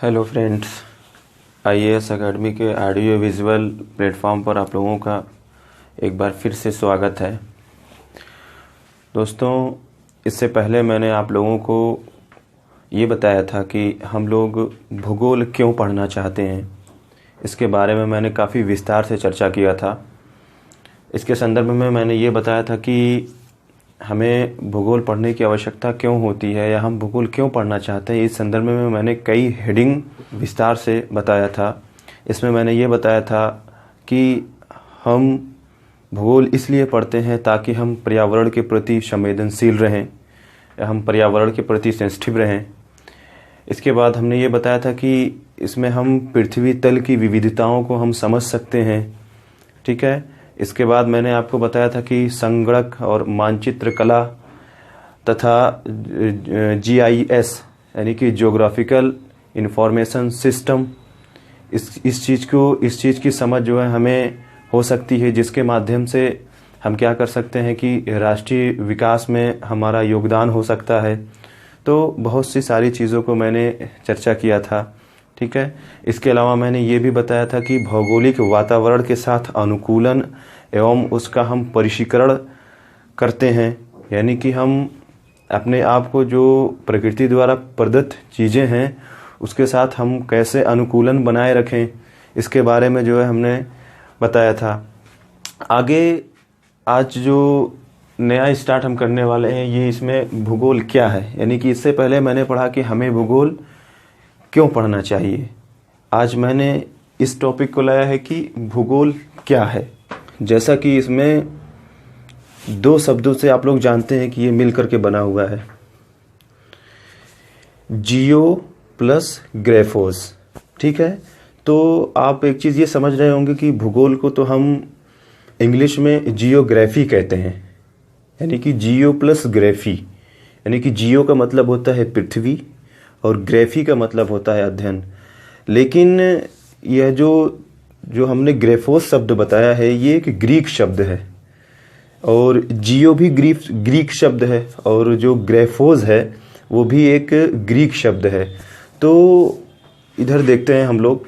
Hello friends, IAS academy के audio visual platform पर आप लोगों का एक बार फिर से स्वागत है। दोस्तों, इससे पहले मैंने आप लोगों को ये बताया था कि हम लोग भूगोल क्यों पढ़ना चाहते हैं। इसके बारे में मैंने काफ़ी विस्तार से चर्चा किया था। इसके संदर्भ में मैंने ये बताया था कि हमें भूगोल पढ़ने की आवश्यकता क्यों होती है या हम भूगोल क्यों पढ़ना चाहते हैं। इस संदर्भ में मैंने कई हेडिंग विस्तार से बताया था। इसमें मैंने ये बताया था कि हम भूगोल इसलिए पढ़ते हैं ताकि हम पर्यावरण के प्रति संवेदनशील रहें या हम पर्यावरण के प्रति सेंसिटिव रहें। इसके बाद हमने ये बताया था कि इसमें हम पृथ्वी तल की विविधताओं को हम समझ सकते हैं। ठीक है। इसके बाद मैंने आपको बताया था कि संगणक और मानचित्र कला तथा GIS यानी कि ज्योग्राफिकल इंफॉर्मेशन सिस्टम, इस चीज़ की समझ जो है हमें हो सकती है, जिसके माध्यम से हम क्या कर सकते हैं कि राष्ट्रीय विकास में हमारा योगदान हो सकता है। तो बहुत सी सारी चीज़ों को मैंने चर्चा किया था। ठीक है। इसके अलावा मैंने ये भी बताया था कि भौगोलिक वातावरण के साथ अनुकूलन एवं उसका हम परिष्करण करते हैं, यानी कि हम अपने आप को जो प्रकृति द्वारा प्रदत्त चीज़ें हैं उसके साथ हम कैसे अनुकूलन बनाए रखें, इसके बारे में जो है हमने बताया था। आगे आज जो नया स्टार्ट हम करने वाले हैं ये इसमें भूगोल क्या है, यानी कि इससे पहले मैंने पढ़ा कि हमें भूगोल क्यों पढ़ना चाहिए। आज मैंने इस टॉपिक को लाया है कि भूगोल क्या है। जैसा कि इसमें दो शब्दों से आप लोग जानते हैं कि ये मिल करके बना हुआ है, जियो प्लस ग्राफोस। ठीक है। तो आप एक चीज़ ये समझ रहे होंगे कि भूगोल को तो हम इंग्लिश में जियोग्राफी कहते हैं, यानी कि जियो प्लस ग्राफी, यानी कि जियो का मतलब होता है पृथ्वी और ग्राफी का मतलब होता है अध्ययन। लेकिन यह जो हमने ग्राफोस शब्द बताया है ये एक ग्रीक शब्द है और जियो भी ग्रीक शब्द है और जो ग्राफोस है वो भी एक ग्रीक शब्द है। तो इधर देखते हैं हम लोग,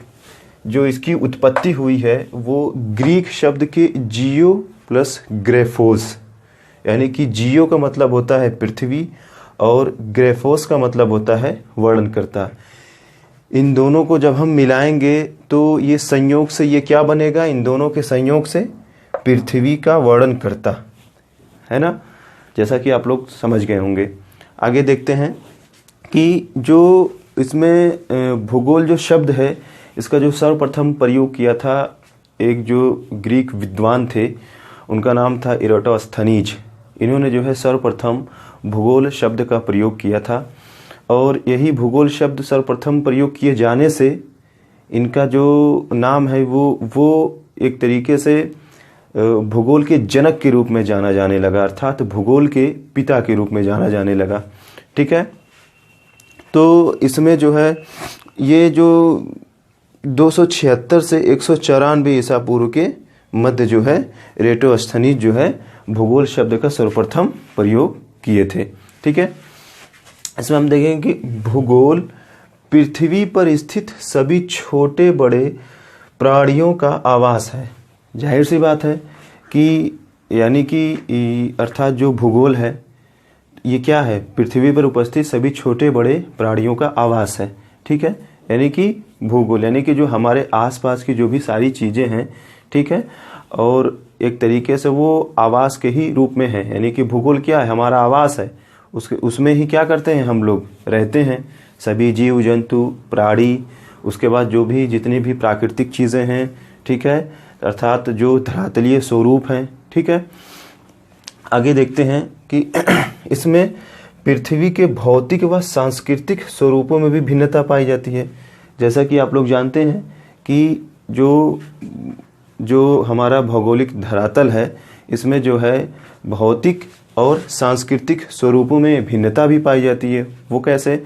जो इसकी उत्पत्ति हुई है वो ग्रीक शब्द के जियो प्लस ग्राफोस, यानी कि जियो का मतलब होता है पृथ्वी और ग्राफोस का मतलब होता है वर्णनकर्ता। इन दोनों को जब हम मिलाएंगे तो ये संयोग से ये क्या बनेगा, इन दोनों के संयोग से पृथ्वी का वर्णनकर्ता, है ना, जैसा कि आप लोग समझ गए होंगे। आगे देखते हैं कि जो इसमें भूगोल जो शब्द है इसका जो सर्वप्रथम प्रयोग किया था एक जो ग्रीक विद्वान थे, उनका नाम था इराटोस्थनीज। इन्होंने जो है सर्वप्रथम भूगोल शब्द का प्रयोग किया था और यही भूगोल शब्द सर्वप्रथम प्रयोग किए जाने से इनका जो नाम है वो एक तरीके से भूगोल के जनक के रूप में जाना जाने लगा, अर्थात भूगोल के पिता के रूप में जाना जाने लगा। ठीक है। तो इसमें जो है ये जो 276 से 194 ईसा पूर्व के मध्य जो है इराटोस्थनीज जो है भूगोल शब्द का सर्वप्रथम प्रयोग किए थे। ठीक है। इसमें हम देखेंगे कि भूगोल पृथ्वी पर स्थित सभी छोटे बड़े प्राणियों का आवास है। जाहिर सी बात है कि यानी कि अर्थात जो भूगोल है ये क्या है, पृथ्वी पर उपस्थित सभी छोटे बड़े प्राणियों का आवास है। ठीक है। यानी कि भूगोल यानी कि जो हमारे आसपास की जो भी सारी चीज़ें हैं, ठीक है, और एक तरीके से वो आवास के ही रूप में है, यानी कि भूगोल क्या है, हमारा आवास है। उसमें ही क्या करते हैं, हम लोग रहते हैं, सभी जीव जंतु प्राणी, उसके बाद जो भी जितनी भी प्राकृतिक चीज़ें हैं, ठीक है, अर्थात जो धरातलीय स्वरूप हैं। ठीक है। आगे देखते हैं कि इसमें पृथ्वी के भौतिक व सांस्कृतिक स्वरूपों में भी भिन्नता पाई जाती है। जैसा कि आप लोग जानते हैं कि जो हमारा भौगोलिक धरातल है इसमें जो है भौतिक और सांस्कृतिक स्वरूपों में भिन्नता भी पाई जाती है। वो कैसे,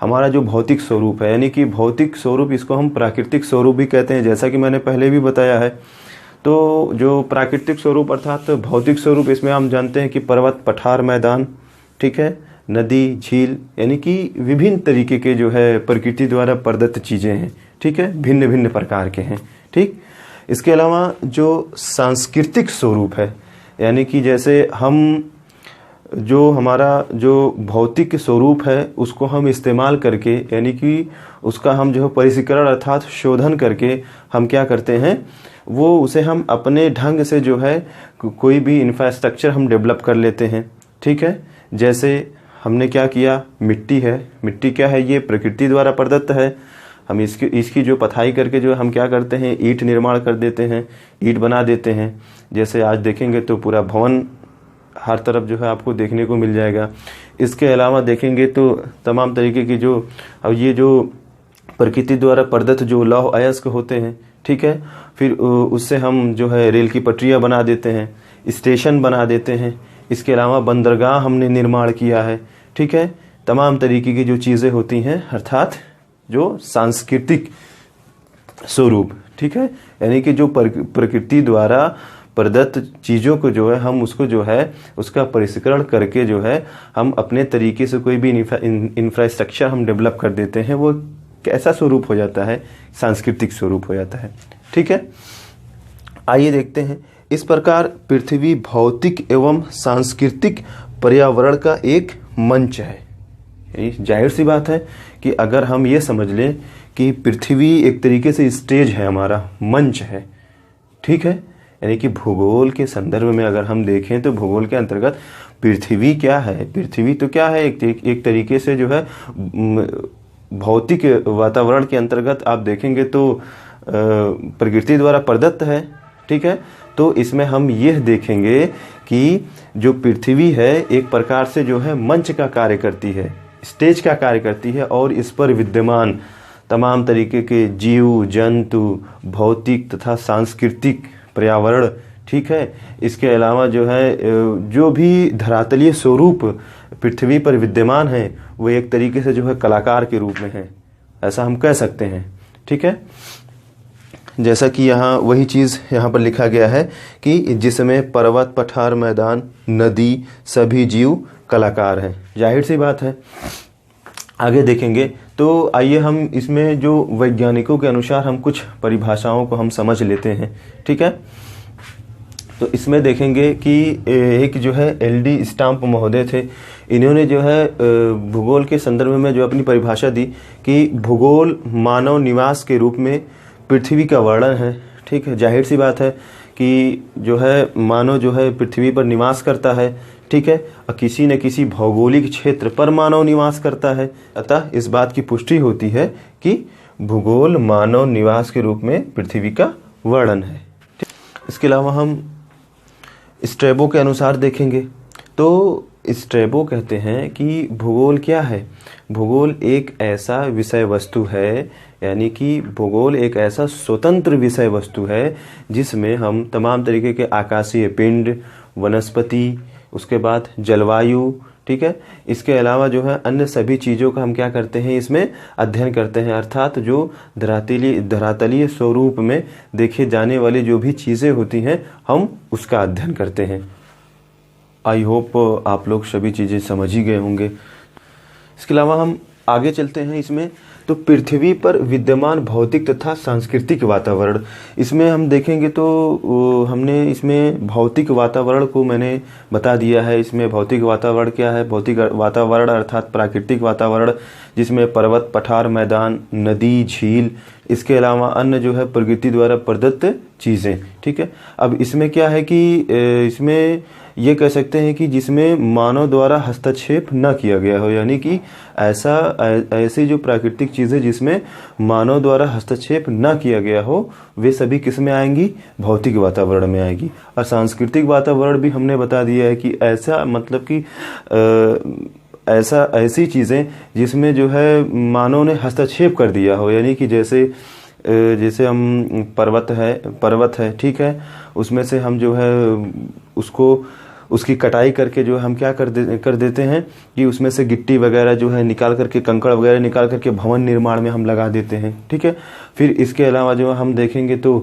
हमारा जो भौतिक स्वरूप है, यानी कि भौतिक स्वरूप इसको हम प्राकृतिक स्वरूप भी कहते हैं, जैसा कि मैंने पहले भी बताया है। तो जो प्राकृतिक स्वरूप अर्थात भौतिक स्वरूप, इसमें हम जानते हैं कि पर्वत, पठार, मैदान, ठीक है, नदी, झील, यानी कि विभिन्न तरीके के जो है प्रकृति द्वारा प्रदत्त चीज़ें हैं, ठीक है, भिन्न भिन्न प्रकार के हैं, ठीक। इसके अलावा जो सांस्कृतिक स्वरूप है, यानी कि जैसे हम जो हमारा जो भौतिक स्वरूप है उसको हम इस्तेमाल करके, यानी कि उसका हम जो है परिष्करण अर्थात शोधन करके हम क्या करते हैं, वो उसे हम अपने ढंग से जो है कोई भी इंफ्रास्ट्रक्चर हम डेवलप कर लेते हैं, ठीक है। जैसे हमने क्या किया, मिट्टी है, मिट्टी क्या है, ये प्रकृति द्वारा प्रदत्त है। हम इसकी जो पथाई करके जो हम क्या करते हैं, ईंट निर्माण कर देते हैं, ईंट बना देते हैं। जैसे आज देखेंगे तो पूरा भवन हर तरफ जो है आपको देखने को मिल जाएगा। इसके अलावा देखेंगे तो तमाम तरीके की जो अब ये जो प्रकृति द्वारा प्रदत्त जो लौह अयस्क होते हैं, ठीक है, फिर उससे हम जो है रेल की पटरियाँ बना देते हैं, स्टेशन बना देते हैं। इसके अलावा बंदरगाह हमने निर्माण किया है, ठीक है। तमाम तरीके की जो चीज़ें होती हैं, अर्थात जो सांस्कृतिक स्वरूप, ठीक है, यानी कि जो प्रकृति द्वारा प्रदत्त चीज़ों को जो है हम उसको जो है उसका परिष्करण करके जो है हम अपने तरीके से कोई भी इंफ्रास्ट्रक्चर हम डेवलप कर देते हैं, वो कैसा स्वरूप हो जाता है, सांस्कृतिक स्वरूप हो जाता है, ठीक है। आइए देखते हैं। इस प्रकार पृथ्वी भौतिक एवं सांस्कृतिक पर्यावरण का एक मंच है। जाहिर सी बात है कि अगर हम ये समझ लें कि पृथ्वी एक तरीके से स्टेज है, हमारा मंच है, ठीक है, यानी कि भूगोल के संदर्भ में अगर हम देखें तो भूगोल के अंतर्गत पृथ्वी क्या है, पृथ्वी तो क्या है, एक तरीके से जो है भौतिक वातावरण के अंतर्गत आप देखेंगे तो प्रकृति द्वारा प्रदत्त है, ठीक है। तो इसमें हम यह देखेंगे कि जो पृथ्वी है एक प्रकार से जो है मंच का कार्य करती है, स्टेज का कार्य करती है, और इस पर विद्यमान तमाम तरीके के जीव जंतु, भौतिक तथा सांस्कृतिक पर्यावरण, ठीक है, इसके अलावा जो है जो भी धरातलीय स्वरूप पृथ्वी पर विद्यमान है वो एक तरीके से जो है कलाकार के रूप में है, ऐसा हम कह सकते हैं, ठीक है। जैसा कि यहाँ वही चीज़ यहाँ पर लिखा गया है कि जिसमें पर्वत, पठार, मैदान, नदी, सभी जीव कलाकार हैं। जाहिर सी बात है। आगे देखेंगे तो आइए हम इसमें जो वैज्ञानिकों के अनुसार हम कुछ परिभाषाओं को हम समझ लेते हैं, ठीक है। तो इसमें देखेंगे कि एक जो है LD स्टाम्प महोदय थे, इन्होंने जो है भूगोल के संदर्भ में जो अपनी परिभाषा दी कि भूगोल मानव निवास के रूप में पृथ्वी का वर्णन है, ठीक है। जाहिर सी बात है कि जो है मानव जो है पृथ्वी पर निवास करता है, ठीक है, और किसी न किसी भौगोलिक क्षेत्र पर मानव निवास करता है। अतः इस बात की पुष्टि होती है कि भूगोल मानव निवास के रूप में पृथ्वी का वर्णन है। इसके अलावा हम स्ट्रैबो के अनुसार देखेंगे तो स्ट्रैबो कहते हैं कि भूगोल क्या है, भूगोल एक ऐसा विषय वस्तु है, यानी कि भूगोल एक ऐसा स्वतंत्र विषय वस्तु है जिसमें हम तमाम तरीके के आकाशीय पिंड, वनस्पति, उसके बाद जलवायु, ठीक है, इसके अलावा जो है अन्य सभी चीज़ों का हम क्या करते हैं, इसमें अध्ययन करते हैं। अर्थात जो धरातलीय स्वरूप में देखे जाने वाली जो भी चीज़ें होती हैं हम उसका अध्ययन करते हैं। आई होप आप लोग सभी चीज़ें समझ ही गए होंगे। इसके अलावा हम आगे चलते हैं। इसमें तो पृथ्वी पर विद्यमान भौतिक तथा सांस्कृतिक वातावरण, इसमें हम देखेंगे तो हमने इसमें भौतिक वातावरण को मैंने बता दिया है। इसमें भौतिक वातावरण क्या है, भौतिक वातावरण अर्थात प्राकृतिक वातावरण जिसमें पर्वत, पठार, मैदान, नदी, झील, इसके अलावा अन्य जो है प्रकृति द्वारा प्रदत्त चीज़ें, ठीक है। अब इसमें क्या है कि इसमें ये कह सकते हैं कि जिसमें मानव द्वारा हस्तक्षेप न किया गया हो, यानी कि ऐसी जो प्राकृतिक चीज़ें जिसमें मानव द्वारा हस्तक्षेप न किया गया हो वे सभी किस में आएंगी, भौतिक वातावरण में आएगी। और सांस्कृतिक वातावरण भी हमने बता दिया है कि ऐसा मतलब कि ऐसी चीज़ें जिसमें जो है मानव ने हस्तक्षेप कर दिया हो, यानी कि जैसे हम पर्वत है, ठीक है, उसमें से हम जो है उसकी कटाई करके जो हम क्या कर देते हैं कि उसमें से गिट्टी वगैरह जो है निकाल करके, कंकड़ वगैरह निकाल करके भवन निर्माण में हम लगा देते हैं, ठीक है। फिर इसके अलावा जो हम देखेंगे तो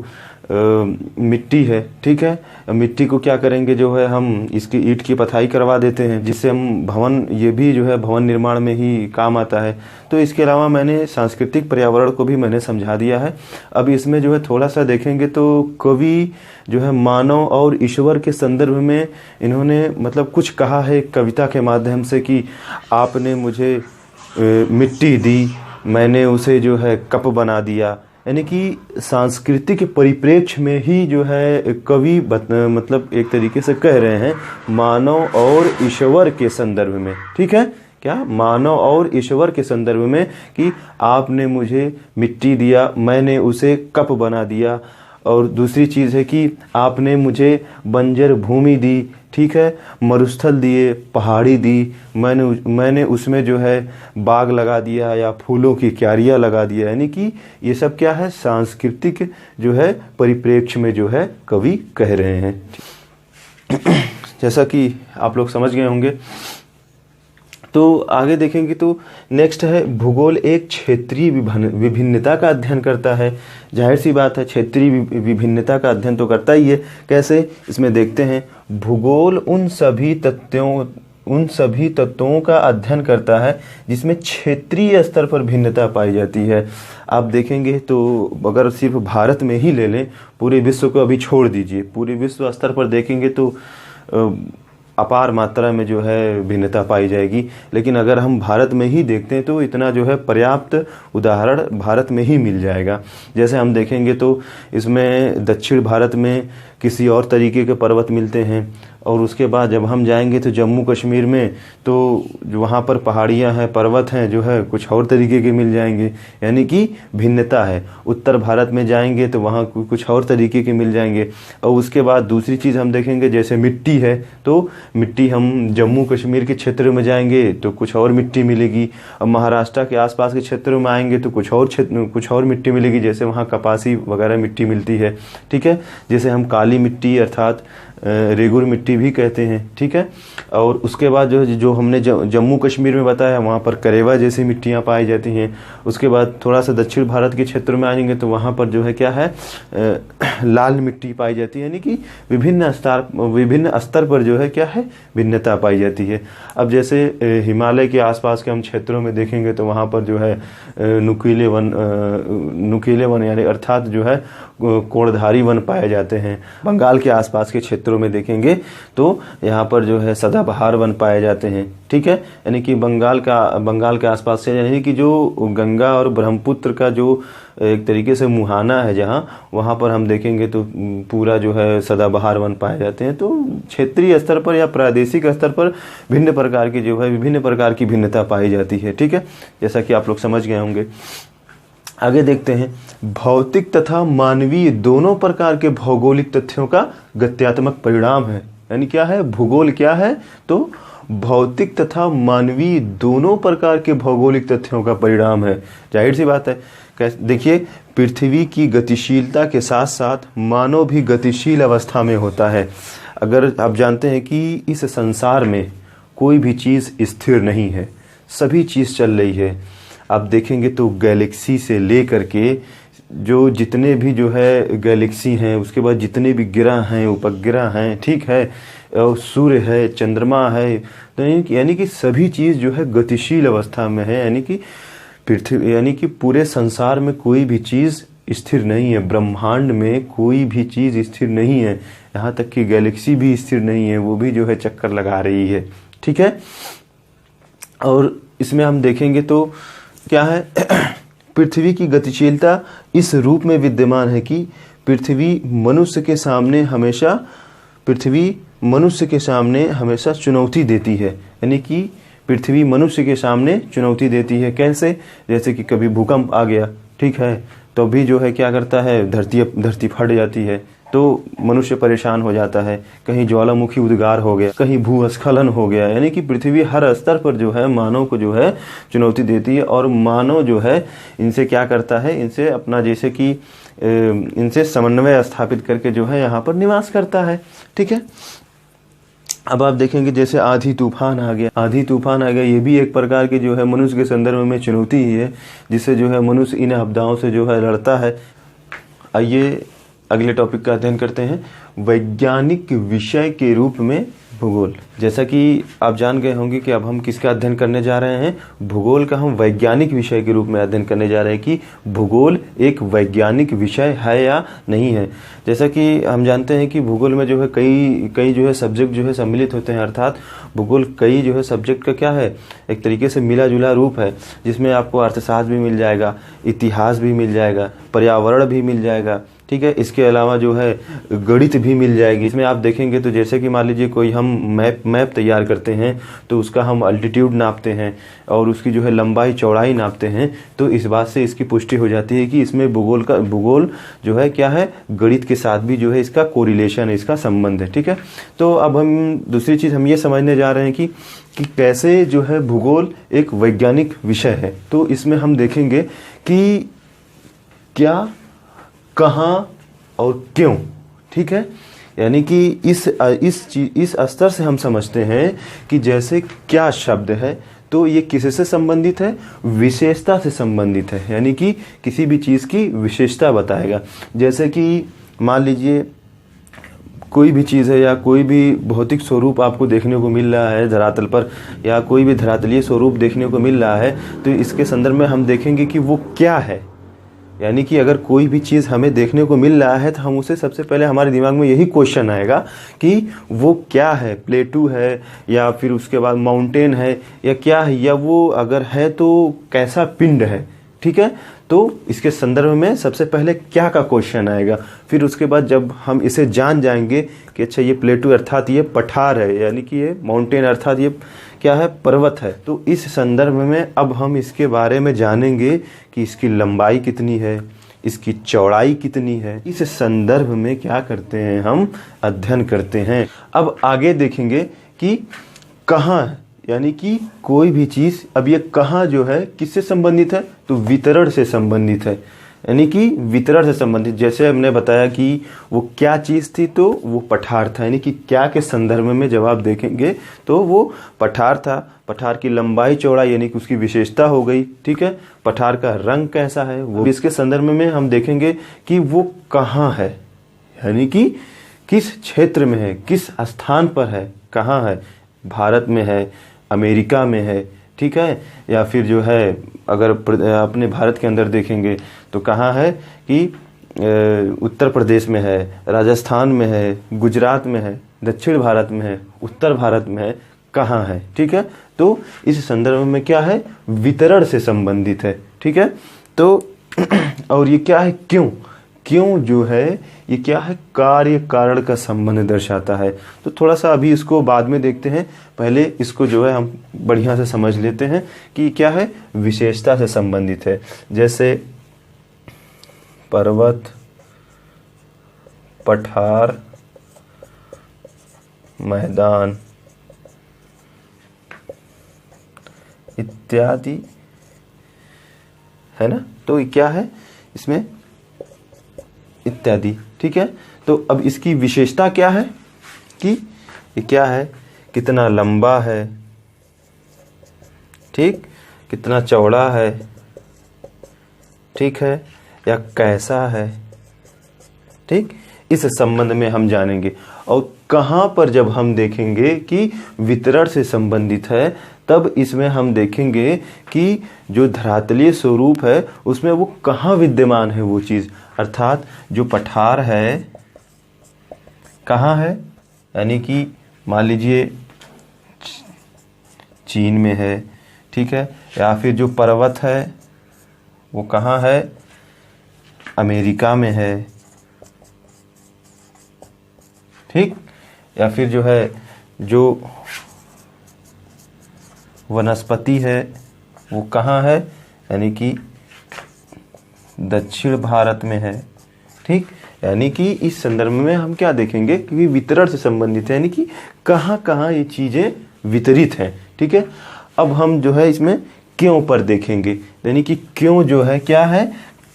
मिट्टी है, ठीक है, मिट्टी को क्या करेंगे जो है हम इसकी ईंट की पथाई करवा देते हैं, जिससे हम भवन, ये भी जो है भवन निर्माण में ही काम आता है। तो इसके अलावा मैंने सांस्कृतिक पर्यावरण को भी मैंने समझा दिया है। अब इसमें जो है थोड़ा सा देखेंगे तो कवि जो है मानव और ईश्वर के संदर्भ में इन्होंने मतलब कुछ कहा है कविता के माध्यम से कि आपने मुझे मिट्टी दी, मैंने उसे जो है कप बना दिया। यानी कि सांस्कृतिक परिप्रेक्ष्य में ही जो है कवि मतलब एक तरीके से कह रहे हैं मानव और ईश्वर के संदर्भ में, ठीक है, क्या मानव और ईश्वर के संदर्भ में कि आपने मुझे मिट्टी दिया, मैंने उसे कप बना दिया। और दूसरी चीज़ है कि आपने मुझे बंजर भूमि दी, ठीक है, मरुस्थल दिए, पहाड़ी दी, मैंने उसमें जो है बाग लगा दिया या फूलों की क्यारियाँ लगा दिया। यानी कि ये सब क्या है, सांस्कृतिक जो है परिप्रेक्ष्य में जो है कवि कह रहे हैं। जैसा कि आप लोग समझ गए होंगे। तो आगे देखेंगे तो नेक्स्ट है भूगोल एक क्षेत्रीय विभिन्नता का अध्ययन करता है। जाहिर सी बात है क्षेत्रीय विभिन्नता का अध्ययन तो करता ही है। कैसे, इसमें देखते हैं। भूगोल उन सभी तत्वों का अध्ययन करता है जिसमें क्षेत्रीय स्तर पर भिन्नता पाई जाती है। आप देखेंगे तो अगर सिर्फ भारत में ही ले लें, पूरे विश्व को अभी छोड़ दीजिए, पूरे विश्व स्तर पर देखेंगे तो अपार मात्रा में जो है भिन्नता पाई जाएगी। लेकिन अगर हम भारत में ही देखते हैं तो इतना जो है पर्याप्त उदाहरण भारत में ही मिल जाएगा। जैसे हम देखेंगे तो इसमें दक्षिण भारत में किसी और तरीके के पर्वत मिलते हैं, और उसके बाद जब हम जाएंगे तो जम्मू कश्मीर में तो जो वहाँ पर पहाड़ियाँ हैं, पर्वत हैं, जो है कुछ और तरीके के मिल जाएंगे, यानी कि भिन्नता है। उत्तर भारत में जाएंगे तो वहाँ कुछ और तरीके के मिल जाएंगे। और उसके बाद दूसरी चीज़ हम देखेंगे, जैसे मिट्टी है तो मिट्टी हम जम्मू कश्मीर के क्षेत्र में जाएंगे तो कुछ और मिट्टी मिलेगी, और महाराष्ट्र के आसपास के क्षेत्रों में आएंगे तो कुछ और मिट्टी मिलेगी, जैसे वहाँ कपासी वगैरह मिट्टी मिलती है, ठीक है, जैसे हम काली मिट्टी अर्थात रेगुर मिट्टी भी कहते हैं, ठीक है। और उसके बाद जो हमने जम्मू कश्मीर में बताया वहाँ पर करेवा जैसी मिट्टियाँ पाई जाती हैं। उसके बाद थोड़ा सा दक्षिण भारत के क्षेत्र में आएंगे तो वहाँ पर जो है क्या है, लाल मिट्टी पाई जाती है, यानी कि विभिन्न स्तर पर जो है क्या है, भिन्नता पाई जाती है। अब जैसे हिमालय के आसपास के हम क्षेत्रों में देखेंगे तो वहाँ पर जो है नुकीले वन यानी अर्थात जो है कोणधारी वन पाए जाते हैं। बंगाल के आसपास के क्षेत्रों में देखेंगे तो यहाँ पर जो है सदाबहार वन पाए जाते हैं, ठीक है, यानी कि बंगाल के आसपास से, यानी कि जो गंगा और ब्रह्मपुत्र का जो एक तरीके से मुहाना है जहाँ, वहाँ पर हम देखेंगे तो पूरा जो है सदाबहार वन पाए जाते हैं। तो क्षेत्रीय स्तर पर या प्रादेशिक स्तर पर विभिन्न प्रकार की भिन्नता पाई जाती है, ठीक है, जैसा कि आप लोग समझ गए होंगे। आगे देखते हैं। भौतिक तथा मानवीय दोनों प्रकार के भौगोलिक तथ्यों का गत्यात्मक परिणाम है। यानी क्या है, भूगोल क्या है, तो भौतिक तथा मानवीय दोनों प्रकार के भौगोलिक तथ्यों का परिणाम है। जाहिर सी बात है। देखिए, पृथ्वी की गतिशीलता के साथ साथ मानव भी गतिशील अवस्था में होता है। अगर आप जानते हैं कि इस संसार में कोई भी चीज़ स्थिर नहीं है, सभी चीज़ चल रही है। आप देखेंगे तो गैलेक्सी से लेकर के जो जितने भी जो है गैलेक्सी हैं, उसके बाद जितने भी ग्रह हैं, उपग्रह हैं, ठीक है, और सूर्य है, चंद्रमा है, तो यानी कि सभी चीज़ जो है गतिशील अवस्था में है। यानी कि पृथ्वी, यानी कि पूरे संसार में कोई भी चीज़ स्थिर नहीं है। ब्रह्मांड में कोई भी चीज़ स्थिर नहीं है, यहाँ तक कि गैलेक्सी भी स्थिर नहीं है, वो भी जो है चक्कर लगा रही है, ठीक है। और इसमें हम देखेंगे तो क्या है, पृथ्वी की गतिशीलता इस रूप में विद्यमान है कि पृथ्वी मनुष्य के सामने हमेशा चुनौती देती है। यानी कि पृथ्वी मनुष्य के सामने चुनौती देती है। कैसे, जैसे कि कभी भूकंप आ गया, ठीक है, तो भी जो है क्या करता है, धरती फट जाती है, तो मनुष्य परेशान हो जाता है। कहीं ज्वालामुखी उद्गार हो गया, कहीं भूस्खलन हो गया। यानी कि पृथ्वी हर स्तर पर जो है मानव को जो है चुनौती देती है, और मानव जो है इनसे क्या करता है, इनसे अपना जैसे कि इनसे समन्वय स्थापित करके जो है यहाँ पर निवास करता है, ठीक है। अब आप देखेंगे जैसे आंधी तूफान आ गया, ये भी एक प्रकार की जो है मनुष्य के संदर्भ में चुनौती ही है, जिससे जो है मनुष्य इन आपदाओं से जो है लड़ता है। आइए अगले टॉपिक का अध्ययन करते हैं, वैज्ञानिक विषय के रूप में भूगोल। जैसा कि आप जान गए होंगे कि अब हम किसका अध्ययन करने जा रहे हैं, भूगोल का हम वैज्ञानिक विषय के रूप में अध्ययन करने जा रहे हैं कि भूगोल एक वैज्ञानिक विषय है या नहीं है। जैसा कि हम जानते हैं कि भूगोल में जो है कई जो है सब्जेक्ट जो है सम्मिलित होते हैं, अर्थात भूगोल कई जो है सब्जेक्ट का क्या है, एक तरीके से मिला जुला रूप है, जिसमें आपको अर्थशास्त्र भी मिल जाएगा, इतिहास भी मिल जाएगा, पर्यावरण भी मिल जाएगा, ठीक है। इसके अलावा जो है गणित भी मिल जाएगी। इसमें आप देखेंगे तो जैसे कि मान लीजिए कोई हम मैप तैयार करते हैं तो उसका हम अल्टीट्यूड नापते हैं और उसकी जो है लंबाई चौड़ाई नापते हैं, तो इस बात से इसकी पुष्टि हो जाती है कि इसमें भूगोल जो है क्या है, गणित के साथ भी जो है इसका कोरिलेशन है, इसका संबंध है, ठीक है। तो अब हम दूसरी चीज़ हम ये समझने जा रहे हैं कि कैसे जो है भूगोल एक वैज्ञानिक विषय है। तो इसमें हम देखेंगे कि क्या, कहाँ और क्यों, ठीक है। यानी कि इस स्तर से हम समझते हैं कि जैसे क्या शब्द है तो ये किससे संबंधित है, विशेषता से संबंधित है, यानी कि किसी भी चीज़ की विशेषता बताएगा। जैसे कि मान लीजिए कोई भी चीज़ है या कोई भी भौतिक स्वरूप आपको देखने को मिल रहा है धरातल पर, या कोई भी धरातलीय स्वरूप देखने को मिल रहा है, तो इसके संदर्भ में हम देखेंगे कि वो क्या है। यानी कि अगर कोई भी चीज़ हमें देखने को मिल रहा है तो हम उसे सबसे पहले हमारे दिमाग में यही क्वेश्चन आएगा कि वो क्या है, प्लेटू है या फिर उसके बाद माउंटेन है या क्या है, या वो अगर है तो कैसा पिंड है, ठीक है। तो इसके संदर्भ में सबसे पहले क्या का क्वेश्चन आएगा। फिर उसके बाद जब हम इसे जान जाएंगे कि अच्छा ये प्लेटू अर्थात ये पठार है, यानी कि ये माउंटेन अर्थात ये क्या है, पर्वत है, तो इस संदर्भ में अब हम इसके बारे में जानेंगे कि इसकी लंबाई कितनी है, इसकी चौड़ाई कितनी है। इस संदर्भ में क्या करते हैं, हम अध्ययन करते हैं। अब आगे देखेंगे कि कहाँ, यानी कि कोई भी चीज़, अब ये कहाँ जो है किससे संबंधित है, तो वितरण से संबंधित है, यानी कि वितरण से संबंधित। जैसे हमने बताया कि वो क्या चीज़ थी, तो वो पठार था, यानी कि क्या के संदर्भ में जवाब देखेंगे तो वो पठार था। पठार की लंबाई चौड़ाई यानी कि उसकी विशेषता हो गई, ठीक है। पठार का रंग कैसा है वो इसके संदर्भ में हम देखेंगे कि वो कहाँ है, यानी कि किस क्षेत्र में है, किस स्थान पर है, कहाँ है, भारत में है, अमेरिका में है, ठीक है, या फिर जो है अगर अपने भारत के अंदर देखेंगे तो कहाँ है कि उत्तर प्रदेश में है, राजस्थान में है, गुजरात में है, दक्षिण भारत में है, उत्तर भारत में है, कहाँ है, ठीक है। तो इस संदर्भ में क्या है, वितरण से संबंधित है, ठीक है। तो और ये क्या है, क्यों, क्यों जो है ये क्या है, कार्य कारण का संबंध दर्शाता है। तो थोड़ा सा अभी इसको बाद में देखते हैं, पहले इसको जो है हम बढ़िया से समझ लेते हैं कि क्या है, विशेषता से संबंधित है। जैसे पर्वत, पठार, मैदान इत्यादि है ना, तो ये क्या है इसमें, इत्यादि, ठीक है। तो अब इसकी विशेषता क्या है कि ये क्या है, कितना लंबा है, ठीक, कितना चौड़ा है, ठीक है, या कैसा है, ठीक, इस संबंध में हम जानेंगे। और कहाँ पर जब हम देखेंगे कि वितरण से संबंधित है, तब इसमें हम देखेंगे कि जो धरातलीय स्वरूप है उसमें वो कहाँ विद्यमान है वो चीज़, अर्थात जो पठार है कहाँ है, यानी कि मान लीजिए चीन में है, ठीक है, या फिर जो पर्वत है वो कहाँ है, अमेरिका में है, ठीक, या फिर जो है जो वनस्पति है वो कहाँ है, यानी कि दक्षिण भारत में है, ठीक। यानी कि इस संदर्भ में हम क्या देखेंगे कि वितरण से संबंधित है, यानी कि कहाँ कहाँ ये चीज़ें वितरित हैं, ठीक है। अब हम जो है इसमें क्यों पर देखेंगे, यानी कि क्यों जो है क्या है,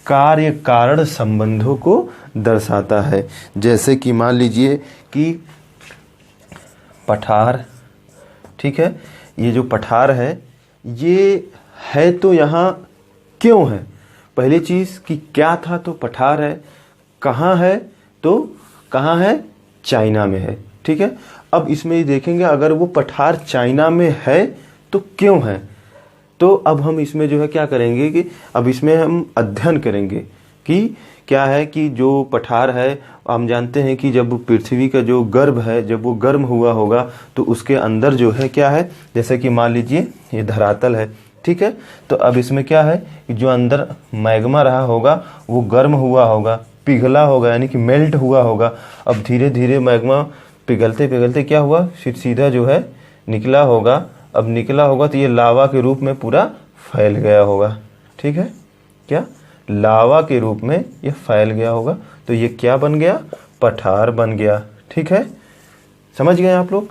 कार्य कारण संबंधों को दर्शाता है। जैसे कि मान लीजिए कि पठार, ठीक है, ये जो पठार है ये है तो यहाँ क्यों है, पहली चीज़ कि क्या था, तो पठार है, कहाँ है, तो कहाँ है? चाइना में है। ठीक है, अब इसमें ये देखेंगे अगर वो पठार चाइना में है तो क्यों है। तो अब हम इसमें जो है क्या करेंगे कि अब इसमें हम अध्ययन करेंगे कि क्या है कि जो पठार है, हम जानते हैं कि जब पृथ्वी का जो गर्भ है जब वो गर्म हुआ होगा तो उसके अंदर जो है क्या है, जैसे कि मान लीजिए ये धरातल है। ठीक है, तो अब इसमें क्या है कि जो अंदर मैग्मा रहा होगा वो गर्म हुआ होगा, पिघला होगा, यानी कि मेल्ट हुआ होगा। अब धीरे धीरे मैग्मा पिघलते पिघलते क्या हुआ, फिर सीधा जो है निकला होगा। अब निकला होगा तो ये लावा के रूप में पूरा फैल गया होगा। ठीक है, क्या लावा के रूप में ये फैल गया होगा, तो ये क्या बन गया? पठार बन गया। ठीक है, समझ गए आप लोग।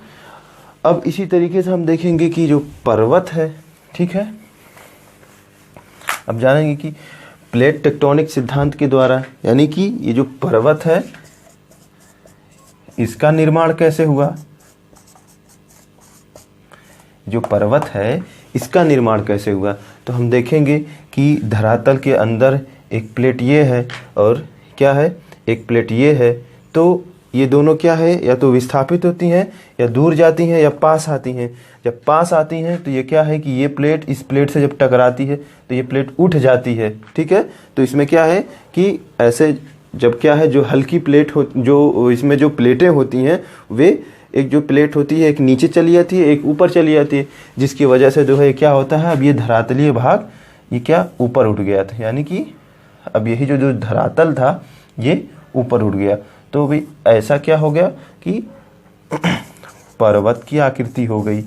अब इसी तरीके से हम देखेंगे कि जो पर्वत है, ठीक है, अब जानेंगे कि प्लेट टेक्टोनिक सिद्धांत के द्वारा, यानी कि ये जो पर्वत है इसका निर्माण कैसे हुआ, जो पर्वत है इसका निर्माण कैसे हुआ। तो हम देखेंगे कि धरातल के अंदर एक प्लेट ये है और क्या है, एक प्लेट ये है। तो ये दोनों क्या है, या तो विस्थापित होती हैं या दूर जाती हैं या पास आती हैं। जब पास आती हैं तो ये क्या है कि ये प्लेट इस प्लेट से जब टकराती है तो ये प्लेट उठ जाती है। ठीक है, तो इसमें क्या है कि ऐसे जब क्या है, जो हल्की प्लेट हो, जो इसमें जो प्लेटें होती हैं वे एक जो प्लेट होती है एक नीचे चली जाती है, एक ऊपर चली जाती है, जिसकी वजह से जो है क्या होता है, अब ये धरातलीय भाग ये क्या ऊपर उठ गया था, यानी कि अब यही जो धरातल था ये ऊपर उठ गया। तो भाई ऐसा क्या हो गया कि पर्वत की आकृति हो गई।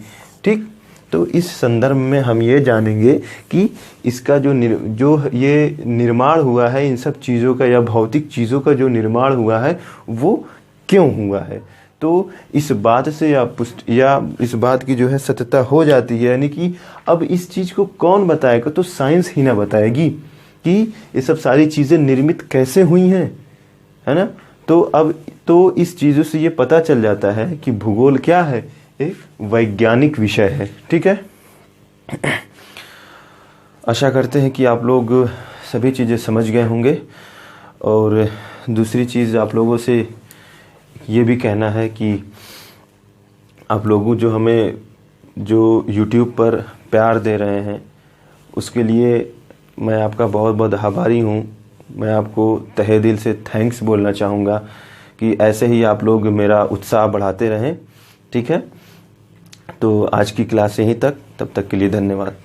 ठीक, तो इस संदर्भ में हम ये जानेंगे कि इसका जो ये निर्माण हुआ है, इन सब चीज़ों का या भौतिक चीज़ों का जो निर्माण हुआ है वो क्यों हुआ है। तो इस बात से या इस बात की जो है सत्यता हो जाती है, यानी कि अब इस चीज़ को कौन बताएगा, तो साइंस ही ना बताएगी कि ये सब सारी चीज़ें निर्मित कैसे हुई हैं, है ना। तो अब तो इस चीज़ों से ये पता चल जाता है कि भूगोल क्या है, एक वैज्ञानिक विषय है। ठीक है, आशा करते हैं कि आप लोग सभी चीज़ें समझ गए होंगे। और दूसरी चीज़ आप लोगों से ये भी कहना है कि आप लोगों जो हमें जो YouTube पर प्यार दे रहे हैं उसके लिए मैं आपका बहुत बहुत आभारी हूँ। मैं आपको तहे दिल से थैंक्स बोलना चाहूँगा कि ऐसे ही आप लोग मेरा उत्साह बढ़ाते रहें। ठीक है, तो आज की क्लास यहीं तक, तब तक के लिए धन्यवाद।